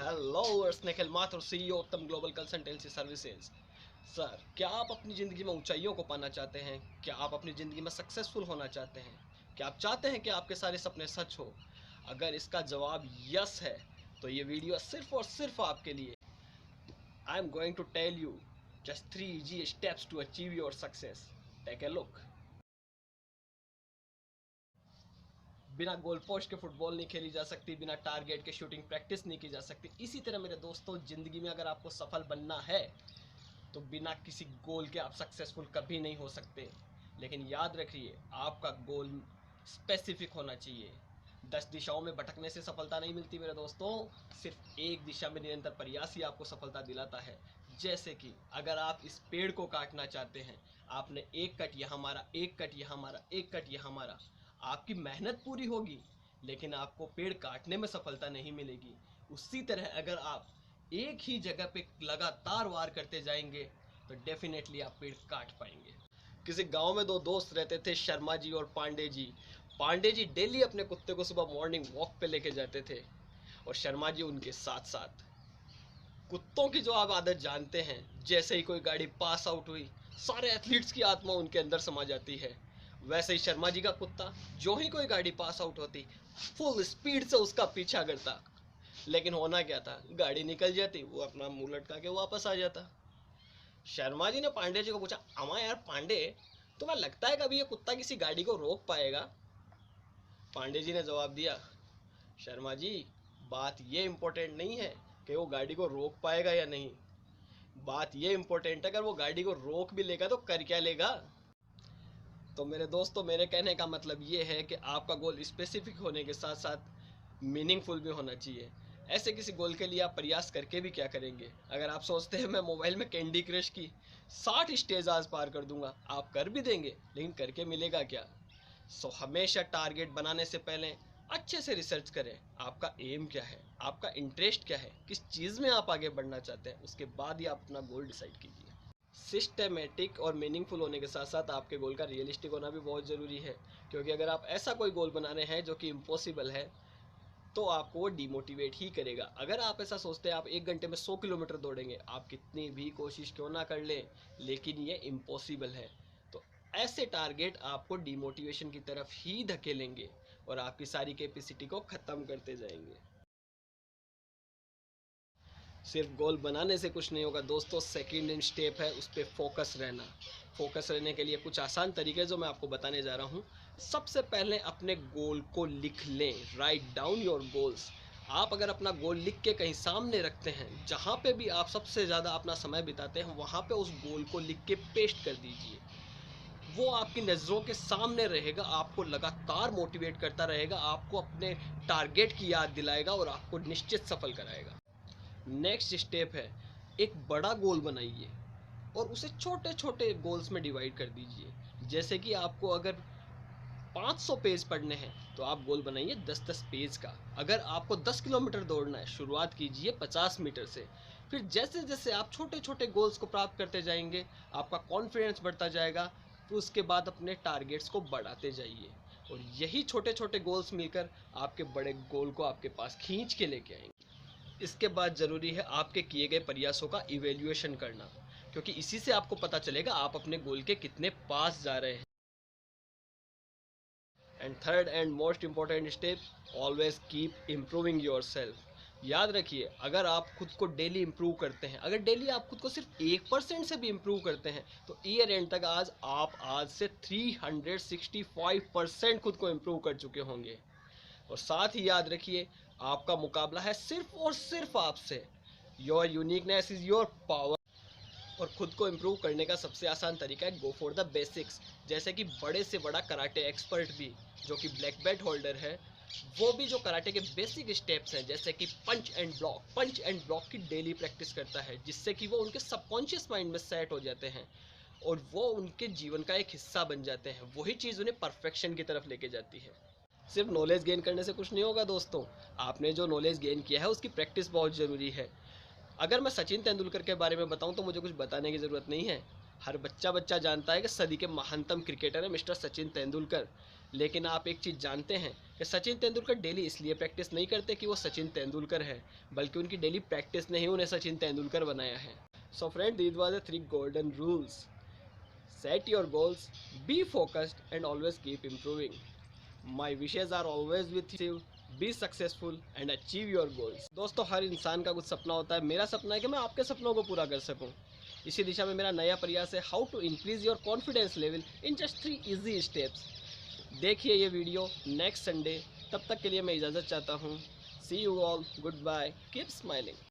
Hello Nikhil Mathur CEO उत्तम global consultancy services. Sir, क्या आप अपनी ज़िंदगी में ऊंचाइयों को पाना चाहते हैं? क्या आप अपनी ज़िंदगी में सक्सेसफुल होना चाहते हैं? क्या आप चाहते हैं कि आपके सारे सपने सच हो? अगर इसका जवाब यस है तो ये वीडियो सिर्फ और सिर्फ आपके लिए। I am going to tell you just 3 easy steps to achieve your success. Take a look. बिना गोल पोस्ट के फुटबॉल नहीं खेली जा सकती, बिना टारगेट के शूटिंग प्रैक्टिस नहीं की जा सकती। इसी तरह मेरे दोस्तों, ज़िंदगी में अगर आपको सफल बनना है तो बिना किसी गोल के आप सक्सेसफुल कभी नहीं हो सकते। लेकिन याद रखिए, आपका गोल स्पेसिफिक होना चाहिए। 10 दिशाओं में भटकने से सफलता नहीं मिलती मेरे दोस्तों, सिर्फ एक दिशा में निरंतर प्रयास ही आपको सफलता दिलाता है। जैसे कि अगर आप इस पेड़ को काटना चाहते हैं, आपने एक कट यहाँ मारा, एक कट यहाँ मारा, एक कट यहाँ मारा, आपकी मेहनत पूरी होगी लेकिन आपको पेड़ काटने में सफलता नहीं मिलेगी। उसी तरह अगर आप एक ही जगह पे लगातार वार करते जाएंगे तो डेफिनेटली आप पेड़ काट पाएंगे। किसी गांव में दो दोस्त रहते थे, शर्मा जी और पांडे जी। पांडे जी डेली अपने कुत्ते को सुबह मॉर्निंग वॉक पे लेके जाते थे और शर्मा जी उनके साथ साथ। कुत्तों की जो आप आदत जानते हैं, जैसे ही कोई गाड़ी पास आउट हुई, सारे एथलीट्स की आत्मा उनके अंदर समा जाती है। वैसे ही शर्मा जी का कुत्ता जो ही कोई गाड़ी पास आउट होती, फुल स्पीड से उसका पीछा करता। लेकिन होना क्या था, गाड़ी निकल जाती, वो अपना मुंह लटका के वापस आ जाता। शर्मा जी ने पांडे जी को पूछा, अमा यार पांडे, तुम्हें लगता है कभी ये कुत्ता किसी गाड़ी को रोक पाएगा? पांडे जी ने जवाब दिया, शर्मा जी, बात ये इम्पोर्टेंट नहीं है कि वो गाड़ी को रोक पाएगा या नहीं। बात ये इम्पोर्टेंट है, अगर वो गाड़ी को रोक भी लेगा तो कर क्या लेगा। तो मेरे दोस्तों, मेरे कहने का मतलब ये है कि आपका गोल स्पेसिफिक होने के साथ साथ मीनिंगफुल भी होना चाहिए। ऐसे किसी गोल के लिए आप प्रयास करके भी क्या करेंगे? अगर आप सोचते हैं मैं मोबाइल में कैंडी क्रश की 60 स्टेज आज पार कर दूंगा, आप कर भी देंगे लेकिन करके मिलेगा क्या? हमेशा टारगेट बनाने से पहले अच्छे से रिसर्च करें। आपका एम क्या है, आपका इंटरेस्ट क्या है, किस चीज़ में आप आगे बढ़ना चाहते हैं, उसके बाद ही आप अपना गोल डिसाइड कीजिए। सिस्टेमेटिक और मीनिंगफुल होने के साथ साथ आपके गोल का रियलिस्टिक होना भी बहुत ज़रूरी है। क्योंकि अगर आप ऐसा कोई गोल बना रहे हैं जो कि इम्पॉसिबल है तो आपको वो डिमोटिवेट ही करेगा। अगर आप ऐसा सोचते हैं आप 1 घंटे में 100 किलोमीटर दौड़ेंगे, आप कितनी भी कोशिश क्यों ना कर लें, लेकिन ये इम्पॉसिबल है, तो ऐसे टारगेट आपको डिमोटिवेशन की तरफ ही धकेलेंगे और आपकी सारी कैपेसिटी को ख़त्म करते जाएंगे। सिर्फ गोल बनाने से कुछ नहीं होगा दोस्तों, सेकंड स्टेप है उस पर फोकस रहना। फोकस रहने के लिए कुछ आसान तरीके जो मैं आपको बताने जा रहा हूँ। सबसे पहले अपने गोल को लिख लें, राइट डाउन योर गोल्स। आप अगर अपना गोल लिख के कहीं सामने रखते हैं, जहाँ पे भी आप सबसे ज़्यादा अपना समय बिताते हैं, वहाँ पे उस गोल को लिख के पेस्ट कर दीजिए। वो आपकी नज़रों के सामने रहेगा, आपको लगातार मोटिवेट करता रहेगा, आपको अपने टारगेट की याद दिलाएगा और आपको निश्चित सफल कराएगा। नेक्स्ट स्टेप है, एक बड़ा गोल बनाइए और उसे छोटे छोटे गोल्स में डिवाइड कर दीजिए। जैसे कि आपको अगर 500 पेज पढ़ने हैं तो आप गोल बनाइए 10-10 पेज का। अगर आपको 10 किलोमीटर दौड़ना है, शुरुआत कीजिए 50 मीटर से। फिर जैसे जैसे आप छोटे छोटे गोल्स को प्राप्त करते जाएंगे, आपका कॉन्फिडेंस बढ़ता जाएगा। फिर उसके बाद अपने टारगेट्स को बढ़ाते जाइए और यही छोटे छोटे गोल्स मिलकर आपके बड़े गोल को आपके पास खींच के लेके आएंगे। इसके बाद ज़रूरी है आपके किए गए प्रयासों का इवेल्युएशन करना, क्योंकि इसी से आपको पता चलेगा आप अपने गोल के कितने पास जा रहे हैं। And third and most important step, always keep improving your self. याद रखिए, अगर आप खुद को डेली इम्प्रूव करते हैं, अगर डेली आप खुद को सिर्फ 1% से भी इम्प्रूव करते हैं, तो ईयर एंड तक आज से 365% खुद को इम्प्रूव कर चुके होंगे। और साथ ही याद रखिए, आपका मुकाबला है सिर्फ और सिर्फ आपसे। Your uniqueness is your power. और खुद को इम्प्रूव करने का सबसे आसान तरीका है गो फॉर द बेसिक्स। जैसे कि बड़े से बड़ा कराटे एक्सपर्ट भी, जो कि ब्लैक बेल्ट होल्डर है, वो भी जो कराटे के बेसिक स्टेप्स हैं, जैसे कि पंच एंड ब्लॉक की डेली प्रैक्टिस करता है, जिससे कि वो उनके सबकॉन्शियस माइंड में सेट हो जाते हैं और वो उनके जीवन का एक हिस्सा बन जाते हैं। वही चीज़ उन्हें परफेक्शन की तरफ लेके जाती है। सिर्फ नॉलेज गेन करने से कुछ नहीं होगा दोस्तों, आपने जो नॉलेज गेन किया है उसकी प्रैक्टिस बहुत ज़रूरी है। अगर मैं सचिन तेंदुलकर के बारे में बताऊं तो मुझे कुछ बताने की ज़रूरत नहीं है। हर बच्चा जानता है कि सदी के महानतम क्रिकेटर है मिस्टर सचिन तेंदुलकर। लेकिन आप एक चीज़ जानते हैं कि सचिन तेंदुलकर डेली इसलिए प्रैक्टिस नहीं करते कि वो सचिन तेंदुलकर है, बल्कि उनकी डेली प्रैक्टिस ने ही उन्हें सचिन तेंदुलकर बनाया है। So friend, these was the 3 golden rules. Set your goals, be focused and always keep improving. My wishes are always with you, be successful and achieve your goals. दोस्तों, हर इंसान का कुछ सपना होता है। मेरा सपना है कि मैं आपके सपनों को पूरा कर सकूं। इसी दिशा में मेरा नया प्रयास है, how to increase your confidence level in just 3 easy steps. देखिए ये वीडियो नेक्स्ट संडे। तब तक के लिए मैं इजाज़त चाहता हूँ। See you all, goodbye, keep smiling.